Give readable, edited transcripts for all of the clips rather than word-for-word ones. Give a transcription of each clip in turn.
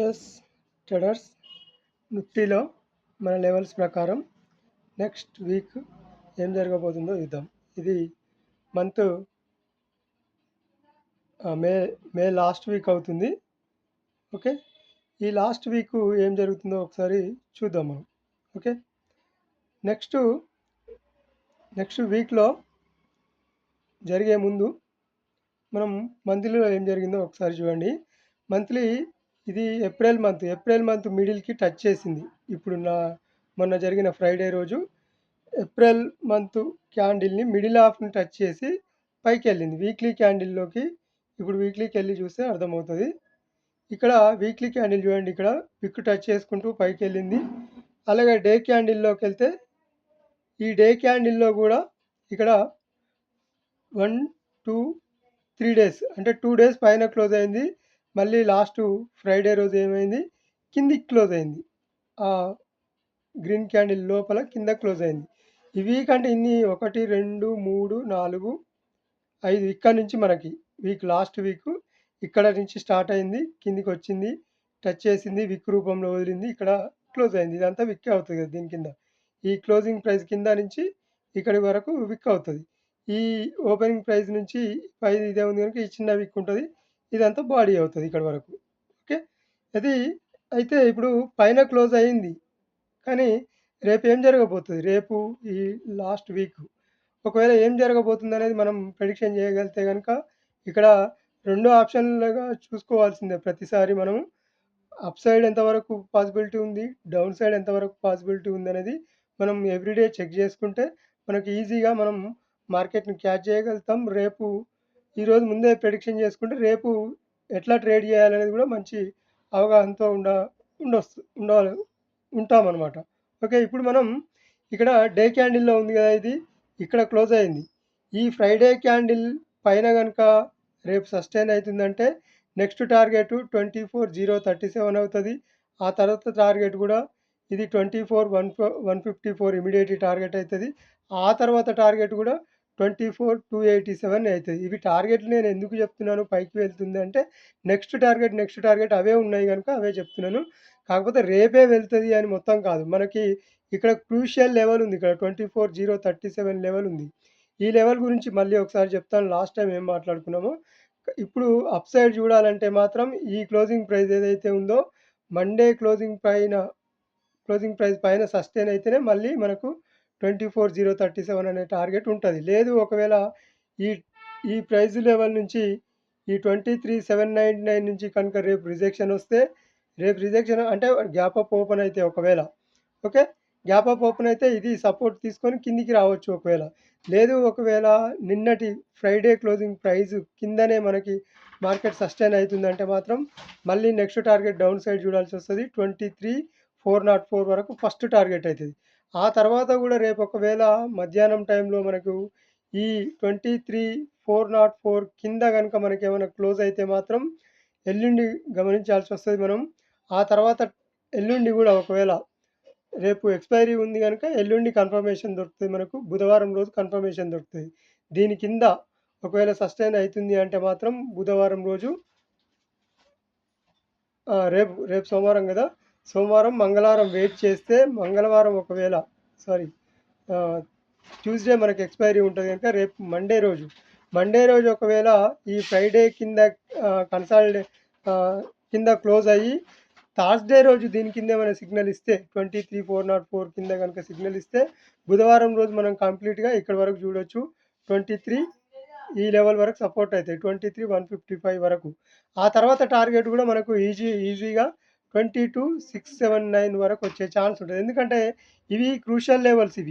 Yes traders, నిఫ్టీలో మన levels ప్రకారం నెక్స్ట్ వీక్ ఏం జరగబోతుందో చూద్దాం. ఇది మంత్ మే మే లాస్ట్ వీక్ అవుతుంది. ఓకే, ఈ లాస్ట్ వీక్ ఏం జరుగుతుందో ఒకసారి చూద్దాం మనం. ఓకే, నెక్స్ట్ వీక్లో జరిగే ముందు మనం మంత్లీలో ఏం జరిగిందో ఒకసారి చూడండి. మంత్లీ ఇది ఏప్రిల్ మంత్ మిడిల్కి టచ్ చేసింది. ఇప్పుడు మొన్న జరిగిన ఫ్రైడే రోజు ఏప్రిల్ మంత్ క్యాండిల్ని మిడిల్ ఆఫ్ని టచ్ చేసి పైకి వెళ్ళింది వీక్లీ క్యాండిల్లోకి. ఇప్పుడు వీక్లీకి వెళ్ళి చూస్తే అర్థమవుతుంది. ఇక్కడ వీక్లీ క్యాండిల్ చూడండి, ఇక్కడ పిక్ టచ్ చేసుకుంటూ పైకి వెళ్ళింది. అలాగే డే క్యాండిల్లోకి వెళ్తే ఈ డే క్యాండిల్లో కూడా ఇక్కడ 1-2-3 డేస్ అంటే 2 డేస్ పైన క్లోజ్ అయింది. మళ్ళీ లాస్ట్ ఫ్రైడే రోజు ఏమైంది, కిందికి క్లోజ్ అయింది. ఆ గ్రీన్ క్యాండిల్ లోపల కింద క్లోజ్ అయింది. ఈ వీక్ అంటే ఇన్ని 1 2 3 4 5 ఇక్కడ నుంచి మనకి వీక్ లాస్ట్ వీక్ ఇక్కడ నుంచి స్టార్ట్ అయింది, కిందికి వచ్చింది, టచ్ చేసింది, విక్ రూపంలో వదిలింది, ఇక్కడ క్లోజ్ అయింది. ఇదంతా విక్ అవుతుంది కదా దీని కింద. ఈ క్లోజింగ్ ప్రైస్ కింద నుంచి ఇక్కడి వరకు విక్ అవుతుంది. ఈ ఓపెనింగ్ ప్రైస్ నుంచి పై ఇదే ఉంది కనుక ఈ చిన్న విక్ ఉంటుంది, ఇదంతా బాడీ అవుతుంది ఇక్కడ వరకు. ఓకే, అది అయితే ఇప్పుడు పైన క్లోజ్ అయింది, కానీ రేపు ఏం జరగబోతుంది, రేపు ఈ లాస్ట్ వీక్ ఒకవేళ ఏం జరగబోతుంది అనేది మనం ప్రెడిక్షన్ చేయగలిగితే కనుక ఇక్కడ 2 ఆప్షన్లుగా చూసుకోవాల్సిందే. ప్రతిసారి మనం అప్ సైడ్ ఎంతవరకు పాసిబిలిటీ ఉంది, డౌన్ సైడ్ ఎంతవరకు పాసిబిలిటీ ఉంది అనేది మనం ఎవ్రీడే చెక్ చేసుకుంటే మనకి ఈజీగా మనం మార్కెట్ని క్యాచ్ చేయగలుగుతాం. రేపు ఈరోజు ముందే ప్రెడిక్షన్ చేసుకుంటే రేపు ఎట్లా ట్రేడ్ చేయాలనేది కూడా మంచి అవగాహనతో ఉంటామన్నమాట. ఓకే, ఇప్పుడు మనం ఇక్కడ డే క్యాండిల్లో ఉంది కదా, ఇది ఇక్కడ క్లోజ్ అయింది. ఈ ఫ్రైడే క్యాండిల్ పైన కనుక రేపు సస్టైన్ అవుతుందంటే నెక్స్ట్ టార్గెట్ 24,037 అవుతుంది. ఆ తర్వాత టార్గెట్ కూడా ఇది 24,154 ఇమీడియట్ టార్గెట్ అవుతుంది. ఆ తర్వాత టార్గెట్ కూడా 24,287 అవుతుంది. ఇవి టార్గెట్లు నేను ఎందుకు చెప్తున్నాను పైకి వెళ్తుంది అంటే నెక్స్ట్ టార్గెట్ అవే ఉన్నాయి కనుక అవే చెప్తున్నాను. కాకపోతే రేపే వెళ్తుంది అని మొత్తం కాదు. మనకి ఇక్కడ క్రూషియల్ లెవెల్ ఉంది, ఇక్కడ 24,037 లెవెల్ ఉంది. ఈ లెవెల్ గురించి మళ్ళీ ఒకసారి చెప్తాను, లాస్ట్ టైం ఏం మాట్లాడుకున్నామో. ఇప్పుడు అప్ సైడ్ చూడాలంటే మాత్రం ఈ క్లోజింగ్ ప్రైస్ ఏదైతే ఉందో మండే క్లోజింగ్ ప్రైస్ పైన సస్టైన్ అయితేనే మళ్ళీ మనకు 24,037 అనే టార్గెట్ ఉంటుంది. లేదు ఒకవేళ ఈ ఈ ప్రైస్ లెవెల్ నుంచి ఈ 23,799 నుంచి కనుక రేపు రిజెక్షన్ వస్తే, రేపు రిజెక్షన్ అంటే గ్యాప్ అప్ ఓపెన్ అయితే ఒకవేళ, ఓకే, గ్యాప్ అప్ ఓపెన్ అయితే ఇది సపోర్ట్ తీసుకొని కిందికి రావచ్చు. ఒకవేళ నిన్నటి ఫ్రైడే క్లోజింగ్ ప్రైస్ కిందనే మనకి మార్కెట్ సస్టైన్ అవుతుందంటే మాత్రం మళ్ళీ నెక్స్ట్ టార్గెట్ డౌన్ సైడ్ చూడాల్సి వస్తుంది. 23,404 వరకు ఫస్ట్ టార్గెట్ అవుతుంది. ఆ తర్వాత కూడా రేపు ఒకవేళ మధ్యాహ్నం టైంలో మనకు ఈ 23,404 కింద కనుక మనకి ఏమైనా క్లోజ్ అయితే మాత్రం ఎల్లుండి గమనించాల్సి వస్తుంది మనం. ఆ తర్వాత ఎల్లుండి కూడా ఒకవేళ రేపు ఎక్స్పైరీ ఉంది కనుక ఎల్లుండి కన్ఫర్మేషన్ దొరుకుతుంది మనకు, బుధవారం రోజు కన్ఫర్మేషన్ దొరుకుతుంది. దీని కింద ఒకవేళ సస్టైన్ అవుతుంది అంటే మాత్రం బుధవారం రోజు రేపు సోమవారం కదా, సోమవారం మంగళవారం వెయిట్ చేస్తే ట్యూస్డే మనకి ఎక్స్పైరీ ఉంటుంది కనుక రేపు మండే రోజు ఒకవేళ ఈ ఫ్రైడే కింద కింద క్లోజ్ అయ్యి థర్స్డే రోజు దీని కింద ఏమైనా సిగ్నల్ ఇస్తే 23,404 కింద కనుక సిగ్నల్ ఇస్తే బుధవారం రోజు మనం కంప్లీట్గా ఇక్కడ వరకు చూడొచ్చు. 23 ఈ లెవెల్ వరకు సపోర్ట్ అవుతాయి, 23,155 వరకు. ఆ తర్వాత టార్గెట్ కూడా మనకు ఈజీగా 22,679 వరకు వచ్చే ఛాన్స్ ఉంటుంది. ఎందుకంటే ఇవి క్రూషియల్ లెవెల్స్. ఈ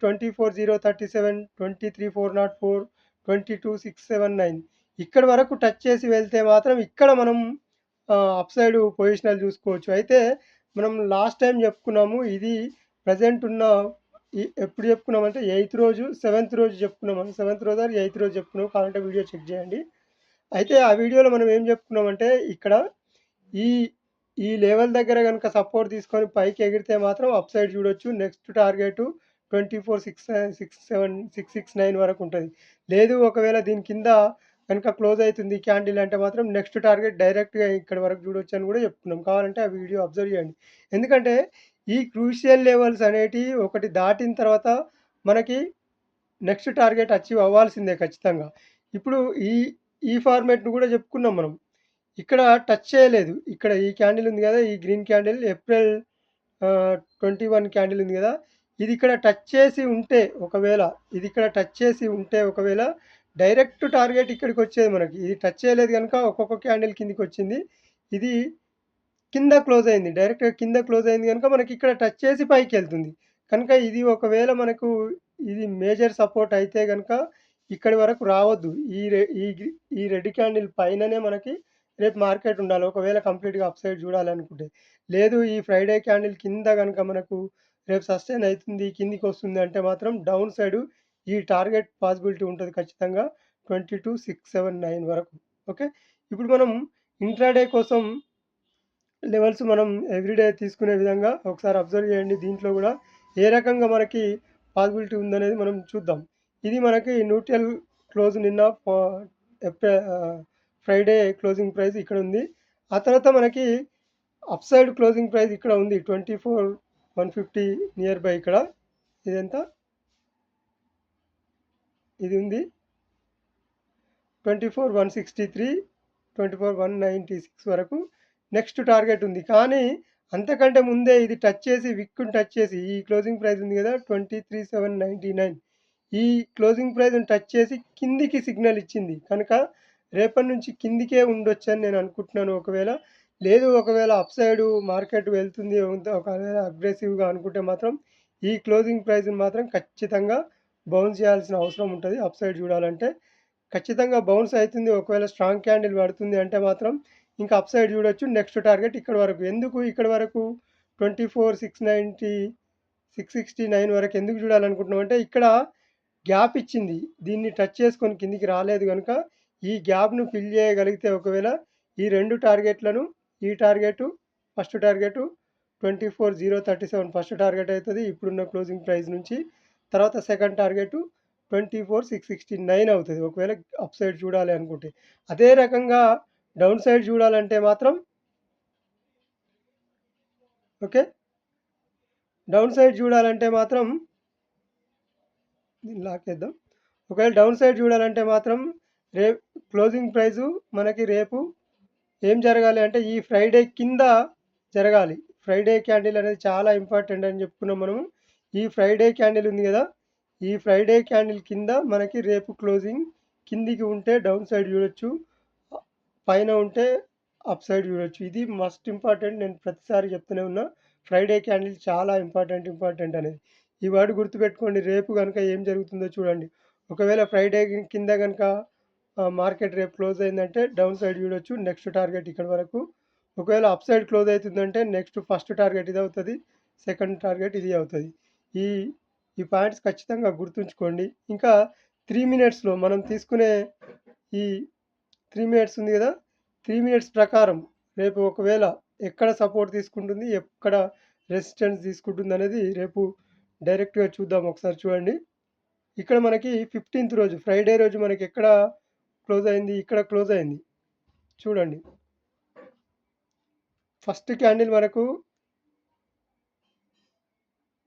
24,037, 23,404, 22,679 ఇక్కడ వరకు టచ్ చేసి వెళ్తే మాత్రం ఇక్కడ మనం అప్ సైడ్ పొజిషనల్ చూసుకోవచ్చు. అయితే మనం లాస్ట్ టైం చెప్పుకున్నాము, ఇది ప్రజెంట్ ఉన్న ఎప్పుడు చెప్పుకున్నామంటే 7th రోజు 7th రోజు చెప్పుకున్నాము. 7th రోజు 8th రోజు చెప్పుకున్నాము, కావాలంటే వీడియో చెక్ చేయండి. అయితే ఆ వీడియోలో మనం ఏం చెప్పుకున్నామంటే ఇక్కడ ఈ లెవెల్ దగ్గర కనుక సపోర్ట్ తీసుకొని పైకి ఎగిరితే మాత్రం అప్ సైడ్ చూడొచ్చు. నెక్స్ట్ టార్గెట్ 24,669 వరకు ఉంటుంది. లేదు ఒకవేళ దీని కింద కనుక క్లోజ్ అవుతుంది క్యాండిల్ అంటే మాత్రం నెక్స్ట్ టార్గెట్ డైరెక్ట్‌గా ఇక్కడి వరకు చూడొచ్చు అని కూడా చెప్తున్నాం. కావాలంటే ఆ వీడియో అబ్జర్వ్ చేయండి. ఎందుకంటే ఈ క్రూషియల్ లెవెల్స్ అనేటివి ఒకటి దాటిన తర్వాత మనకి నెక్స్ట్ టార్గెట్ అచీవ్ అవ్వాల్సిందే ఖచ్చితంగా. ఇప్పుడు ఈ ఈ ఫార్మాట్‌ని కూడా చెప్పుకున్నాం మనం. ఇక్కడ టచ్ చేయలేదు. ఇక్కడ ఈ క్యాండిల్ ఉంది కదా! ఈ గ్రీన్ క్యాండిల్ ఏప్రిల్ 21 క్యాండిల్ ఉంది కదా! ఇది ఇక్కడ టచ్ చేసి ఉంటే ఒకవేళ ఇది ఇక్కడ టచ్ చేసి ఉంటే ఒకవేళ డైరెక్ట్ టార్గెట్ ఇక్కడికొచ్చేది మనకి. ఇది టచ్ చేయలేదు గనుక ఒక్కొక్క క్యాండిల్ కిందకొచ్చింది. ఇది కింద క్లోజ్ అయింది. డైరెక్ట్‌గా కింద క్లోజ్ అయింది గనుక మనకి ఇక్కడ టచ్ చేసి పైకెళ్తుంది. కనుక ఇది ఒకవేళ మనకు ఇది మేజర్ సపోర్ట్ అయితే గనుక ఇక్కడి వరకు రావద్దు. ఈ రెడ్ క్యాండిల్ పైననే మనకి రేపు మార్కెట్ ఉండాలి. ఒకవేళ కంప్లీట్‌గా అప్ సైడ్ చూడాలనుకుంటే. లేదు ఈ ఫ్రైడే క్యాండిల్ కింద గనుక మనకు రేపు సస్టైన్ అయితుంది, కిందికొస్తుంది అంటే మాత్రం డౌన్ సైడ్ ఈ టార్గెట్ పాసిబిలిటీ ఉంటది ఖచ్చితంగా 22,679 వరకు. ఓకే. ఇప్పుడు మనం ఇంట్రాడే కోసం లెవెల్స్ మనం ఎవ్రీడే తీసుకునే విధంగా ఒకసారి అబ్జర్వ్ చేయండి. దీంట్లో కూడా ఏ రకంగా మనకి పాసిబిలిటీ ఉందనేది మనం చూద్దాం. ఇది మనకి న్యూట్రల్ క్లోజ్ నిన్న ఫ్రైడే క్లోజింగ్ ప్రైస్ ఇక్కడ ఉంది. ఆ తర్వాత మనకి అప్ సైడ్ క్లోజింగ్ ప్రైస్ ఇక్కడ ఉంది 24,150 నియర్ బై ఇక్కడ. ఇదెంత? ఇది ఉంది 24,163, 24,196 వరకు నెక్స్ట్ టార్గెట్ ఉంది. కానీ అంతకంటే ముందే ఇది టచ్ చేసి విక్‌ని టచ్ చేసి ఈ క్లోజింగ్ ప్రైస్ ఉంది కదా! 23,799 ఈ క్లోజింగ్ ప్రైస్‌ని టచ్ చేసి కిందికి సిగ్నల్ ఇచ్చింది. కనుక రేపటి నుంచి కిందికే ఉండొచ్చని నేను అనుకుంటున్నాను ఒకవేళ. లేదు ఒకవేళ అప్ సైడ్ మార్కెట్ వెళ్తుంది ఒకవేళ అగ్రెసివ్‌గా అనుకుంటే మాత్రం ఈ క్లోజింగ్ ప్రైస్‌ని మాత్రం ఖచ్చితంగా బౌన్స్ చేయాల్సిన అవసరం ఉంటది. అప్ సైడ్ చూడాలంటే. ఖచ్చితంగా బౌన్స్ అయితుంది. ఒకవేళ స్ట్రాంగ్ క్యాండిల్ పడుతుంది అంటే మాత్రం ఇంకా అప్ సైడ్ చూడొచ్చు. నెక్స్ట్ టార్గెట్ ఇక్కడి వరకు. ఎందుకు ఇక్కడి వరకు 24,690, 669 వరకు ఎందుకు చూడాలనుకుంటున్నామంటే ఇక్కడ గ్యాప్ ఇచ్చింది. దీన్ని టచ్ చేసుకొని కిందికి రాలేదు గనుక ఈ గ్యాప్‌ను ఫిల్ చేయగలిగితే ఒకవేళ ఈ 2 టార్గెట్‌లను ఈ target first target 24,037 first target అయితది. ఇప్పుడున్న క్లోజింగ్ ప్రైస్ నుంచి. తర్వాత సెకండ్ టార్గెటు 24,669 అవుతది. ఒకవేళ అప్ సైడ్ చూడాలి అనుకుంటే. అదే రకంగా డౌన్ సైడ్ చూడాలంటే మాత్రం ఓకే. డౌన్ సైడ్ చూడాలంటే మాత్రం దీన్ని లాకేద్దాం. ఒకవేళ డౌన్ సైడ్ చూడాలంటే మాత్రం క్లోజింగ్ ప్రైసు మనకి రేపు ఏం జరగాలి అంటే ఈ ఫ్రైడే కింద జరగాలి. ఫ్రైడే క్యాండిల్ అనేది చాలా ఇంపార్టెంట్ అని చెప్పుకున్నాం మనము. ఈ ఫ్రైడే క్యాండిల్ ఉంది కదా! ఈ ఫ్రైడే క్యాండిల్ కింద మనకి రేపు క్లోజింగ్ కిందికి ఉంటే డౌన్ సైడ్ చూడొచ్చు. పైన ఉంటే అప్ సైడ్ చూడొచ్చు. ఇది మస్ట్ ఇంపార్టెంట్. నేను ప్రతిసారి చెప్తూనే ఉన్నా. ఫ్రైడే క్యాండిల్ చాలా ఇంపార్టెంట్ అనేది. ఈ వర్డ్ గుర్తుపెట్టుకోండి. రేపు గనుక ఏం జరుగుతుందో చూడండి. ఒకవేళ ఫ్రైడే కింద గనుక మార్కెట్ రేపు క్లోజ్ అయిందంటే డౌన్ సైడ్ చూడొచ్చు. నెక్స్ట్ టార్గెట్ ఇక్కడి వరకు. ఒకవేళ అప్ సైడ్ క్లోజ్ అవుతుందంటే నెక్స్ట్ ఫస్ట్ టార్గెట్ ఇది అవుతది. సెకండ్ టార్గెట్ ఇది అవుతది. ఈ ఈ పాయింట్స్ ఖచ్చితంగా గుర్తుంచుకోండి. ఇంకా 3 మినిట్స్‌లో మనం తీసుకునే ఈ 3 మినిట్స్ ఉంది కదా! 3 మినిట్స్ ప్రకారం రేపు ఒకవేళ ఎక్కడ సపోర్ట్ తీసుకుంటుంది, ఎక్కడ రెసిస్టెన్స్ తీసుకుంటుందనేది రేపు డైరెక్ట్‌గా చూద్దాం. ఒకసారి చూడండి. ఇక్కడ మనకి 15థ్ రోజు ఫ్రైడే రోజు మనకి ఎక్కడ క్లోజ్ అయింది? ఇక్కడ క్లోజ్ అయింది. చూడండి. ఫస్ట్ క్యాండిల్ మనకు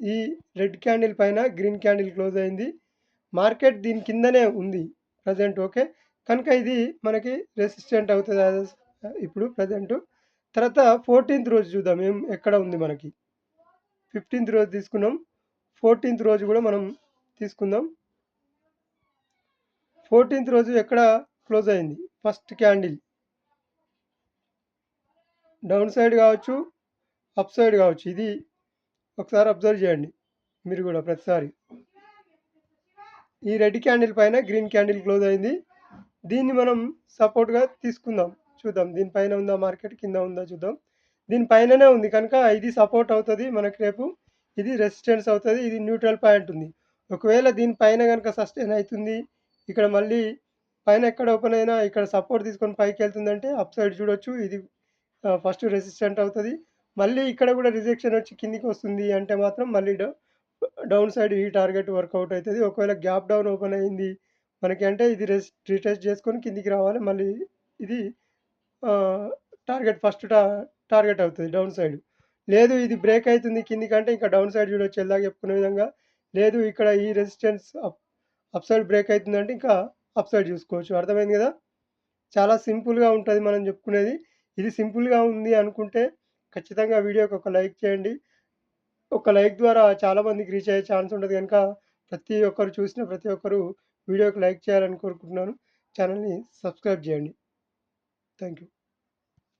ఈ రెడ్ క్యాండిల్ పైన గ్రీన్ క్యాండిల్ క్లోజ్ అయింది. మార్కెట్ దీని కిందనే ఉంది ప్రెజెంట్. ఓకే. కనుక ఇది మనకి రెసిస్టెంట్ అవుతది ఇప్పుడు ప్రెజెంట్. తర్వాత 14థ్ రోజు చూద్దాం ఎక్కడ ఉంది మనకి. 15థ్ రోజు తీసుకున్నాం. 14థ్ రోజు కూడా మనం తీసుకుందాం. 14థ్ రోజు ఎక్కడ క్లోజ్ అయింది? ఫస్ట్ క్యాండిల్ డౌన్ సైడ్ కావచ్చు, అప్ సైడ్ కావచ్చు. ఇది ఒకసారి అబ్జర్వ్ చేయండి మీరు కూడా ప్రతిసారి. ఈ రెడ్ క్యాండిల్ పైన గ్రీన్ క్యాండిల్ క్లోజ్ అయింది. దీన్ని మనం సపోర్ట్‌గా తీసుకుందాం. చూద్దాం దీనిపైన ఉందా మార్కెట్, కింద ఉందా చూద్దాం. దీనిపైననే ఉంది కనుక ఇది సపోర్ట్ అవుతది మనకి రేపు. ఇది రెసిస్టెన్స్ అవుతది. ఇది న్యూట్రల్ పాయింట్ ఉంది. ఒకవేళ దీనిపైన గనుక సస్టైన్ అయితుంది. ఇక్కడ మళ్ళీ పైన ఎక్కడ ఓపెన్ అయినా ఇక్కడ సపోర్ట్ తీసుకొని పైకెళ్తుందంటే అప్ సైడ్ చూడొచ్చు. ఇది ఫస్ట్ రెసిస్టెంట్ అవుతది. మళ్ళీ ఇక్కడ కూడా రిజెక్షన్ వచ్చి కిందికి వస్తుంది అంటే మాత్రం మళ్ళీ డౌన్ సైడ్ ఈ టార్గెట్ వర్కౌట్ అవుతది. ఒకవేళ గ్యాప్ డౌన్ ఓపెన్ అయింది, మనకి అంటే ఇది రీటెస్ట్ చేసుకొని కిందికి రావాలి. మళ్ళీ ఇది ఆహ్, ఫస్ట్ టార్గెట్ అవుతది డౌన్ సైడ్. లేదు ఇది బ్రేక్ అయితుంది కిందికంటే ఇంకా డౌన్ సైడ్ చూడొచ్చు ఇందాక చెప్పుకునే విధంగా. లేదు ఇక్కడ ఈ రెసిస్టెన్స్ అప్ సైడ్ బ్రేక్ అయితుందంటే ఇంకా అప్ సైడ్ చూసుకోవచ్చు. అర్థమైంది గదా! చాలా సింపుల్‌గా ఉంటది మనం చెప్పుకునేది. ఇది సింపుల్‌గా ఉంది అనుకుంటే ఖచ్చితంగా వీడియోకి ఒక లైక్ చేయండి. ఒక లైక్ ద్వారా చాలా మందికి రీచ్ అయ్యే ఛాన్స్ ఉంటది గనుక ప్రతి ఒక్కరు చూసిన ప్రతి ఒక్కరు వీడియోకి లైక్ చేయాలని కోరుకుంటున్నాను. ఛానెల్‌ని సబ్స్క్రైబ్ చేయండి. Thank you.